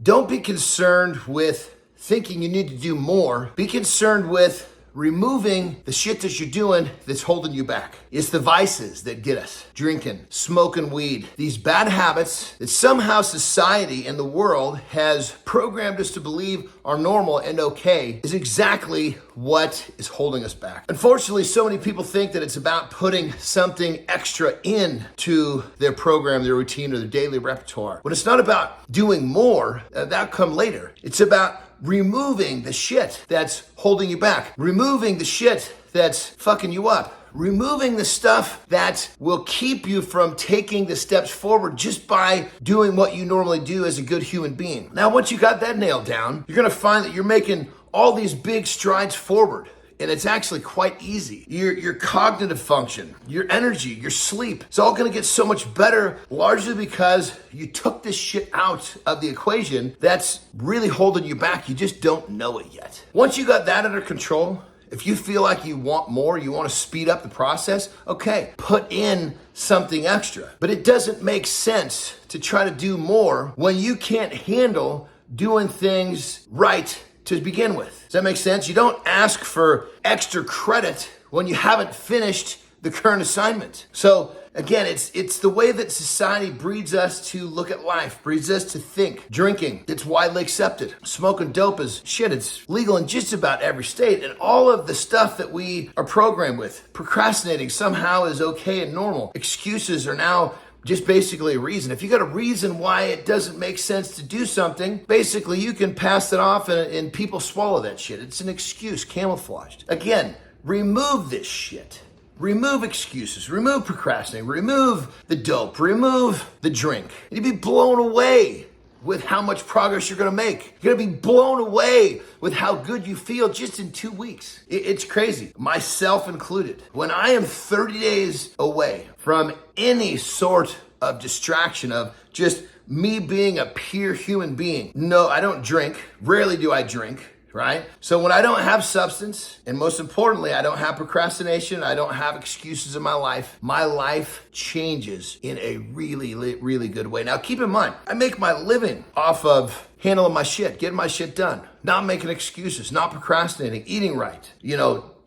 Don't be concerned with thinking you need to do more. Be concerned with removing the shit that you're doing that's holding you back. It's the vices that get us. Drinking, smoking weed, these bad habits that somehow society and the world has programmed us to believe are normal and okay is exactly what is holding us back. Unfortunately, so many people think that it's about putting something extra into their program, their routine, or their daily repertoire. When it's not about doing more, that'll come later. It's about removing the shit that's holding you back, removing the shit that's fucking you up, removing the stuff that will keep you from taking the steps forward just by doing what you normally do as a good human being. Now, once you got that nailed down, you're gonna find that you're making all these big strides forward. And it's actually quite easy. Your cognitive function, your energy, your sleep, it's all gonna get so much better, largely because you took this shit out of the equation that's really holding you back. You just don't know it yet. Once you got that under control, if you feel like you want more, you wanna speed up the process, okay, put in something extra. But it doesn't make sense to try to do more when you can't handle doing things right to begin with. Does that make sense? You don't ask for extra credit when you haven't finished the current assignment. So again, it's the way that society breeds us to look at life, breeds us to think. Drinking, it's widely accepted. Smoking dope is shit. It's legal in just about every state. And all of the stuff that we are programmed with, procrastinating somehow is okay and normal. Excuses are now just basically a reason. If you got a reason why it doesn't make sense to do something, basically you can pass it off and people swallow that shit. It's an excuse, camouflaged. Again, remove this shit. Remove excuses, remove procrastinating, remove the dope, remove the drink. You'd be blown away with how much progress you're gonna make. You're gonna be blown away with how good you feel just in 2 weeks. It's crazy, myself included. When I am 30 days away from any sort of distraction of just me being a pure human being. No, I don't drink. Rarely do I drink, right? So when I don't have substance, and most importantly, I don't have procrastination, I don't have excuses in my life changes in a really, really good way. Now, keep in mind, I make my living off of handling my shit, getting my shit done, not making excuses, not procrastinating, eating right,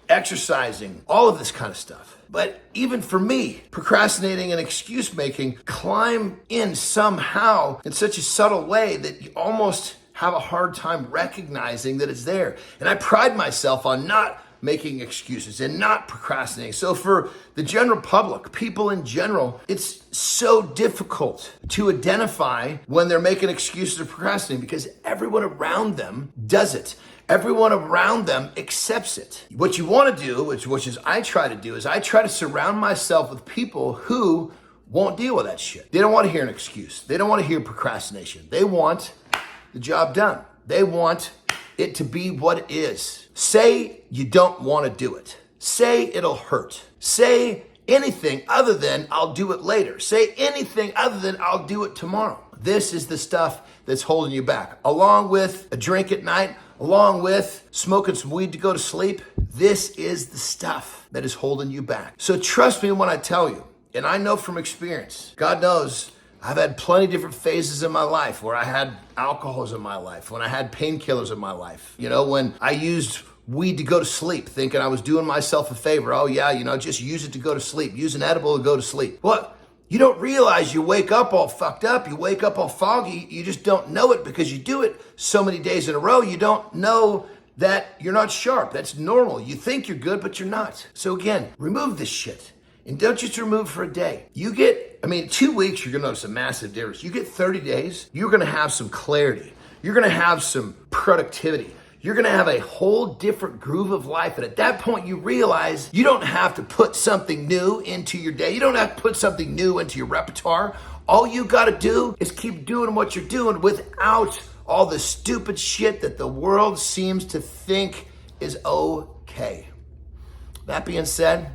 exercising, all of this kind of stuff. But even for me, procrastinating and excuse making climb in somehow in such a subtle way that you almost have a hard time recognizing that it's there. And I pride myself on not making excuses and not procrastinating. So for the general public, people in general, it's so difficult to identify when they're making excuses or procrastinating because everyone around them does it. Everyone around them accepts it. What you want to do, which is I try to do, is I try to surround myself with people who won't deal with that shit. They don't want to hear an excuse. They don't want to hear procrastination. They want the job done. They want it to be what it is. Say you don't want to do it. Say it'll hurt. Say anything other than I'll do it later. Say anything other than I'll do it tomorrow. This is the stuff that's holding you back. Along with a drink at night, along with smoking some weed to go to sleep, this is the stuff that is holding you back. So trust me when I tell you, and I know from experience, God knows, I've had plenty of different phases in my life where I had alcohols in my life, when I had painkillers in my life, when I used weed to go to sleep, thinking I was doing myself a favor. Oh yeah, just use it to go to sleep. Use an edible to go to sleep. Well, you don't realize you wake up all fucked up. You wake up all foggy. You just don't know it because you do it so many days in a row. You don't know that you're not sharp. That's normal. You think you're good, but you're not. So again, remove this shit. And don't just remove for a day. 2 weeks, you're gonna notice a massive difference. You get 30 days, you're gonna have some clarity. You're gonna have some productivity. You're gonna have a whole different groove of life. And at that point, you realize you don't have to put something new into your day. You don't have to put something new into your repertoire. All you gotta do is keep doing what you're doing without all the stupid shit that the world seems to think is okay. That being said,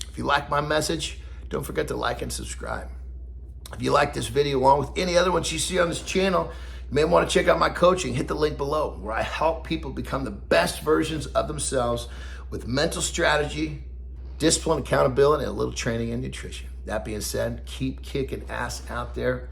if you like my message, don't forget to like and subscribe. If you like this video along with any other ones you see on this channel, you may want to check out my coaching. Hit the link below where I help people become the best versions of themselves with mental strategy, discipline, accountability, and a little training and nutrition. That being said, keep kicking ass out there.